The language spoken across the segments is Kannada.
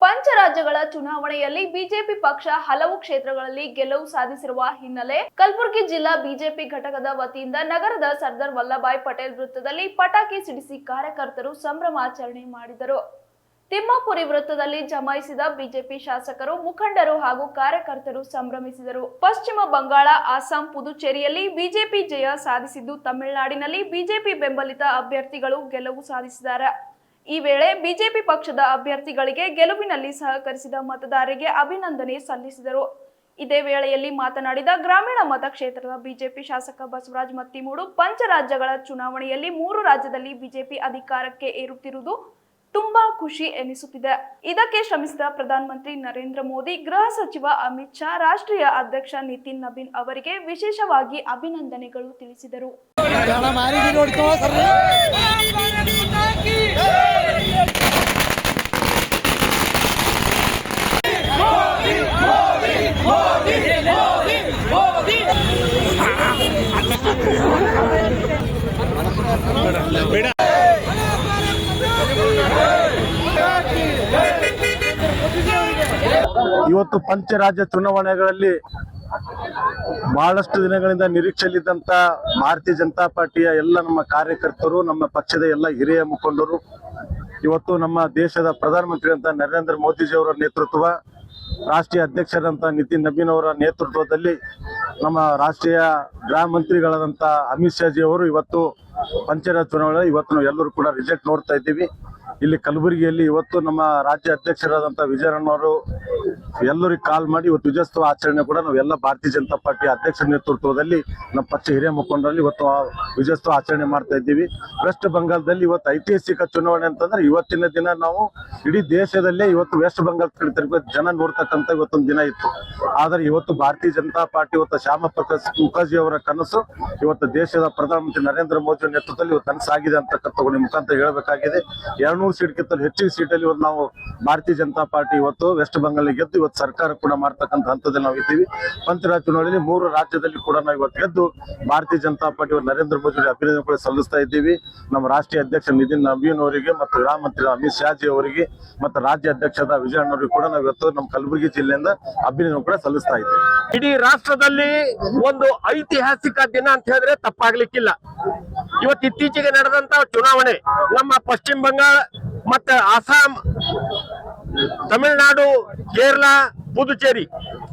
ಪಂಚರಾಜ್ಯಗಳ ಚುನಾವಣೆಯಲ್ಲಿ ಬಿಜೆಪಿ ಪಕ್ಷ ಹಲವು ಕ್ಷೇತ್ರಗಳಲ್ಲಿ ಗೆಲುವು ಸಾಧಿಸಿರುವ ಹಿನ್ನೆಲೆ ಕಲಬುರಗಿ ಜಿಲ್ಲಾ ಬಿಜೆಪಿ ಘಟಕದ ವತಿಯಿಂದ ನಗರದ ಸರ್ದಾರ್ ವಲ್ಲಭಾಯ್ ಪಟೇಲ್ ವೃತ್ತದಲ್ಲಿ ಪಟಾಕಿ ಸಿಡಿಸಿ ಕಾರ್ಯಕರ್ತರು ಸಂಭ್ರಮಾಚರಣೆ ಮಾಡಿದರು. ತಿಮ್ಮಾಪುರಿ ವೃತ್ತದಲ್ಲಿ ಜಮಾಯಿಸಿದ ಬಿಜೆಪಿ ಶಾಸಕರು, ಮುಖಂಡರು ಹಾಗೂ ಕಾರ್ಯಕರ್ತರು ಸಂಭ್ರಮಿಸಿದರು. ಪಶ್ಚಿಮ ಬಂಗಾಳ, ಅಸ್ಸಾಂ, ಪುದುಚೇರಿಯಲ್ಲಿ ಬಿಜೆಪಿ ಜಯ ಸಾಧಿಸಿದ್ದು, ತಮಿಳುನಾಡಿನಲ್ಲಿ ಬಿಜೆಪಿ ಬೆಂಬಲಿತ ಅಭ್ಯರ್ಥಿಗಳು ಗೆಲುವು ಸಾಧಿಸಿದ್ದಾರೆ. ಈ ವೇಳೆ ಬಿಜೆಪಿ ಪಕ್ಷದ ಅಭ್ಯರ್ಥಿಗಳಿಗೆ ಗೆಲುವಿನಲ್ಲಿ ಸಹಕರಿಸಿದ ಮತದಾರರಿಗೆ ಅಭಿನಂದನೆ ಸಲ್ಲಿಸಿದರು. ಇದೇ ವೇಳೆಯಲ್ಲಿ ಮಾತನಾಡಿದ ಗ್ರಾಮೀಣ ಮತಕ್ಷೇತ್ರದ ಬಿಜೆಪಿ ಶಾಸಕ ಬಸವರಾಜ ಮತ್ತಿಮೂಡು, ಪಂಚರಾಜ್ಯಗಳ ಚುನಾವಣೆಯಲ್ಲಿ 3 ರಾಜ್ಯದಲ್ಲಿ ಬಿಜೆಪಿ ಅಧಿಕಾರಕ್ಕೆ ಏರುತ್ತಿರುವುದು ತುಂಬಾ ಖುಷಿ ಎನಿಸುತ್ತಿದೆ. ಇದಕ್ಕೆ ಶ್ರಮಿಸಿದ ಪ್ರಧಾನಮಂತ್ರಿ ನರೇಂದ್ರ ಮೋದಿ, ಗೃಹ ಸಚಿವ ಅಮಿತ್ ಶಾ, ರಾಷ್ಟ್ರೀಯ ಅಧ್ಯಕ್ಷ ನಿತಿನ್ ನಬೀನ್ ಅವರಿಗೆ ವಿಶೇಷವಾಗಿ ಅಭಿನಂದನೆಗಳು ತಿಳಿಸಿದರು. ಇವತ್ತು ಪಂಚರಾಜ್ಯ ಚುನಾವಣೆಗಳಲ್ಲಿ ಬಹಳಷ್ಟು ದಿನಗಳಿಂದ ನಿರೀಕ್ಷೆಯಲ್ಲಿದ್ದಂತ ಭಾರತೀಯ ಜನತಾ ಪಾರ್ಟಿಯ ಎಲ್ಲ ನಮ್ಮ ಕಾರ್ಯಕರ್ತರು, ನಮ್ಮ ಪಕ್ಷದ ಎಲ್ಲ ಹಿರಿಯ ಮುಖಂಡರು ಇವತ್ತು ನಮ್ಮ ದೇಶದ ಪ್ರಧಾನಮಂತ್ರಿ ಅಂತ ನರೇಂದ್ರ ಮೋದಿಜಿಯವರ ನೇತೃತ್ವ, ರಾಷ್ಟ್ರೀಯ ಅಧ್ಯಕ್ಷರಂತ ನಿತಿನ್ ನಬೀನ್ ಅವರ ನೇತೃತ್ವದಲ್ಲಿ ನಮ್ಮ ರಾಷ್ಟ್ರೀಯ ಗೃಹ ಮಂತ್ರಿಗಳಾದಂಥ ಅಮಿತ್ ಶಾ ಜಿ ಅವರು ಇವತ್ತು ಪಂಚರಾಜ್ಯ ಚುನಾವಣೆ ಇವತ್ತು ನಾವು ಎಲ್ಲರೂ ಕೂಡ ರಿಸಲ್ಟ್ ನೋಡ್ತಾ ಇದ್ದೀವಿ. ಇಲ್ಲಿ ಕಲಬುರಗಿಯಲ್ಲಿ ಇವತ್ತು ನಮ್ಮ ರಾಜ್ಯ ಅಧ್ಯಕ್ಷರಾದಂಥ ವಿಜಯಣ್ಣವರು ಎಲ್ಲರಿಗೆ ಕಾಲ್ ಮಾಡಿ ಇವತ್ತು ವಿಜಯೋತ್ಸವ ಆಚರಣೆ ಕೂಡ ನಾವು ಎಲ್ಲ ಭಾರತೀಯ ಜನತಾ ಪಾರ್ಟಿ ಅಧ್ಯಕ್ಷರ ನೇತೃತ್ವದಲ್ಲಿ ನಮ್ಮ ಪಕ್ಷ ಹಿರಿಯ ಮುಖಂಡರಲ್ಲಿ ಇವತ್ತು ವಿಜಯೋತ್ಸವ ಆಚರಣೆ ಮಾಡ್ತಾ ಇದ್ದೀವಿ. ವೆಸ್ಟ್ ಬಂಗಾಳದಲ್ಲಿ ಇವತ್ತು ಐತಿಹಾಸಿಕ ಚುನಾವಣೆ ಅಂತಂದ್ರೆ ಇವತ್ತಿನ ದಿನ ನಾವು ಇಡೀ ದೇಶದಲ್ಲೇ ಇವತ್ತು ವೆಸ್ಟ್ ಬಂಗಾಳ ಕಡೆ ಜನ ನೋಡ್ತಕ್ಕಂಥ ಇವತ್ತೊಂದು ದಿನ ಇತ್ತು. ಆದರೆ ಇವತ್ತು ಭಾರತೀಯ ಜನತಾ ಪಾರ್ಟಿ ಇವತ್ತು ಶ್ಯಾಮ ಪ್ರಸಾದ್ ಮುಖರ್ಜಿ ಅವರ ಕನಸು ಇವತ್ತು ದೇಶದ ಪ್ರಧಾನಮಂತ್ರಿ ನರೇಂದ್ರ ಮೋದಿ ನೇತೃತ್ವದಲ್ಲಿ ಇವತ್ತು ಕನಸಾಗಿದೆ ಅಂತಕ್ಕಂಥ ಮುಖಾಂತರ ಹೇಳಬೇಕಾಗಿದೆ. 200 ಸೀಟ್ಗಿಂತ ಹೆಚ್ಚಿನ ಸೀಟಲ್ಲಿ ಇವತ್ತು ನಾವು ಭಾರತೀಯ ಜನತಾ ಪಾರ್ಟಿ ಇವತ್ತು ವೆಸ್ಟ್ ಬಂಗಾಳ ಗೆದ್ದು ಇವತ್ತು ಸರ್ಕಾರ ಕೂಡ ಮಾಡ್ತಕ್ಕಂಥ ಹಂತದಲ್ಲಿ ನಾವು ಇದ್ದೀವಿ. ಪಂಚರಾಜ್ಯ ಚುನಾವಣೆಯಲ್ಲಿ 3 ರಾಜ್ಯದಲ್ಲಿ ಕೂಡ ನಾವು ಇವತ್ತು ಗೆದ್ದು ಭಾರತೀಯ ಜನತಾ ಪಾರ್ಟಿ ನರೇಂದ್ರ ಮೋದಿ ಅಭಿನಂದನೆ ಕೂಡ ಸಲ್ಲಿಸ್ತಾ ಇದ್ದೀವಿ. ನಮ್ಮ ರಾಷ್ಟ್ರೀಯ ಅಧ್ಯಕ್ಷ ನಿತಿನ್ ನಬೀನ್ ಅವರಿಗೆ ಮತ್ತು ಗೃಹ ಮಂತ್ರಿ ಅಮಿತ್ ಶಾ ಜಿ ಅವರಿಗೆ ಮತ್ತು ರಾಜ್ಯ ಅಧ್ಯಕ್ಷರಾದ ವಿಜಯಣ್ಣವರಿಗೆ ಕೂಡ ನಾವು ಇವತ್ತು ನಮ್ಮ ಕಲಬುರಗಿ ಜಿಲ್ಲೆಯಿಂದ ಅಭಿನಂದನೆ ಕೂಡ ಸಲ್ಲಿಸ್ತಾ ಇದ್ದೀವಿ. ಇಡೀ ರಾಷ್ಟ್ರದಲ್ಲಿ ಒಂದು ಐತಿಹಾಸಿಕ ದಿನ ಅಂತ ಹೇಳಿದ್ರೆ ತಪ್ಪಾಗ್ಲಿಕ್ಕಿಲ್ಲ. ಇವತ್ತು ಇತ್ತೀಚೆಗೆ ನಡೆದಂತ ಚುನಾವಣೆ ನಮ್ಮ ಪಶ್ಚಿಮ ಬಂಗಾಳ ಮತ್ತೆ ಅಸ್ಸಾಂ, ತಮಿಳುನಾಡು, ಕೇರಳ, ಪುದುಚೇರಿ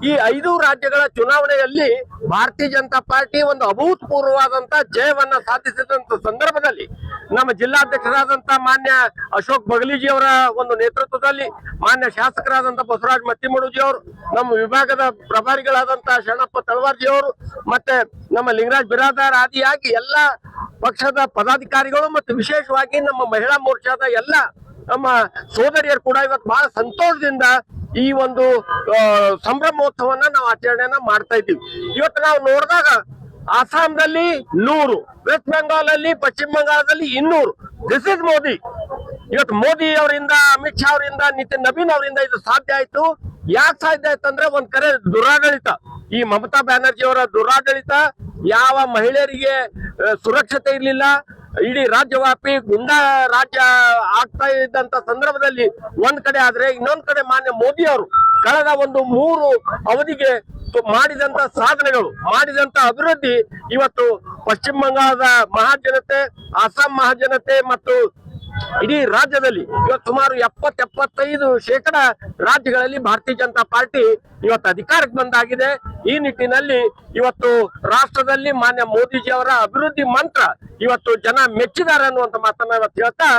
ಈ 5 ರಾಜ್ಯಗಳ ಚುನಾವಣೆಯಲ್ಲಿ ಭಾರತೀಯ ಜನತಾ ಪಾರ್ಟಿ ಒಂದು ಅಭೂತಪೂರ್ವವಾದಂತ ಜಯವನ್ನ ಸಾಧಿಸಿದಂತ ಸಂದರ್ಭದಲ್ಲಿ ನಮ್ಮ ಜಿಲ್ಲಾಧ್ಯಕ್ಷರಾದಂತ ಮಾನ್ಯ ಅಶೋಕ್ ಬಗಲಿಜಿ ಅವರ ಒಂದು ನೇತೃತ್ವದಲ್ಲಿ ಮಾನ್ಯ ಶಾಸಕರಾದಂತ ಬಸವರಾಜ ಮತ್ತಿಮೂಡುಜಿ ಅವರು, ನಮ್ಮ ವಿಭಾಗದ ಪ್ರಭಾರಿಗಳಾದಂತ ಶರಣಪ್ಪ ತಳವಾರ್ಜಿ ಅವರು, ಮತ್ತೆ ನಮ್ಮ ಲಿಂಗರಾಜ್ ಬಿರಾದಾರ್ ಆದಿಯಾಗಿ ಎಲ್ಲ ಪಕ್ಷದ ಪದಾಧಿಕಾರಿಗಳು ಮತ್ತು ವಿಶೇಷವಾಗಿ ನಮ್ಮ ಮಹಿಳಾ ಮೋರ್ಚಾದ ಎಲ್ಲ ನಮ್ಮ ಸೋದರಿಯರು ಕೂಡ ಇವತ್ತು ಬಹಳ ಸಂತೋಷದಿಂದ ಈ ಒಂದು ಸಂಭ್ರಮೋತ್ಸವನ್ನ ನಾವು ಆಚರಣೆಯನ್ನ ಮಾಡ್ತಾ ಇದ್ದೀವಿ. ಇವತ್ತು ನಾವು ನೋಡಿದಾಗ ಅಸ್ಸಾಂನಲ್ಲಿ 100, ವೆಸ್ಟ್ ಬೆಂಗಾಲ್, ಪಶ್ಚಿಮ ಬಂಗಾಳದಲ್ಲಿ 200. This is Modi. ಇವತ್ತು ಮೋದಿ ಅವರಿಂದ, ಅಮಿತ್ ಶಾ ಅವರಿಂದ, ನಿತಿನ್ ನಬೀನ್ ಅವರಿಂದ ಇದು ಸಾಧ್ಯ ಆಯ್ತು. ಯಾಕೆ ಸಾಧ್ಯ ಆಯ್ತು ಅಂದ್ರೆ ಒಂದ್ ಕಡೆ ದುರಾಡಳಿತ, ಈ ಮಮತಾ ಬ್ಯಾನರ್ಜಿ ಅವರ ದುರಾಡಳಿತ, ಯಾವ ಮಹಿಳೆಯರಿಗೆ ಸುರಕ್ಷತೆ ಇರ್ಲಿಲ್ಲ, ಇಡೀ ರಾಜ್ಯವ್ಯಾಪಿ ಗುಂಡಾ ರಾಜ್ಯ ಆಗ್ತಾ ಇದ್ದಂತ ಸಂದರ್ಭದಲ್ಲಿ ಒಂದ್ ಕಡೆ ಆದ್ರೆ, ಇನ್ನೊಂದ್ ಕಡೆ ಮಾನ್ಯ ಮೋದಿ ಅವರು ಕಳೆದ ಒಂದು 3 ಅವಧಿಗೆ ಮಾಡಿದಂತ ಸಾಧನೆಗಳು, ಮಾಡಿದಂತ ಅಭಿವೃದ್ಧಿ ಇವತ್ತು ಪಶ್ಚಿಮ ಬಂಗಾಳದ ಮಹಾಜನತೆ, ಅಸ್ಸಾಂ ಮಹಾಜನತೆ ಮತ್ತು ಇಡೀ ರಾಜ್ಯದಲ್ಲಿ ಇವತ್ತು ಸುಮಾರು 70-75% ರಾಜ್ಯಗಳಲ್ಲಿ ಭಾರತೀಯ ಜನತಾ ಪಾರ್ಟಿ ಇವತ್ತು ಅಧಿಕಾರಕ್ಕೆ ಬಂದಾಗಿದೆ. ಈ ನಿಟ್ಟಿನಲ್ಲಿ ಇವತ್ತು ರಾಷ್ಟ್ರದಲ್ಲಿ ಮಾನ್ಯ ಮೋದಿಜಿ ಅವರ ಅಭಿವೃದ್ಧಿ ಮಂತ್ರ ಇವತ್ತು ಜನ ಮೆಚ್ಚಿದ್ದಾರೆ ಅನ್ನುವಂತ ಮಾತನ್ನ ಇವತ್ತು ಹೇಳ್ತಾ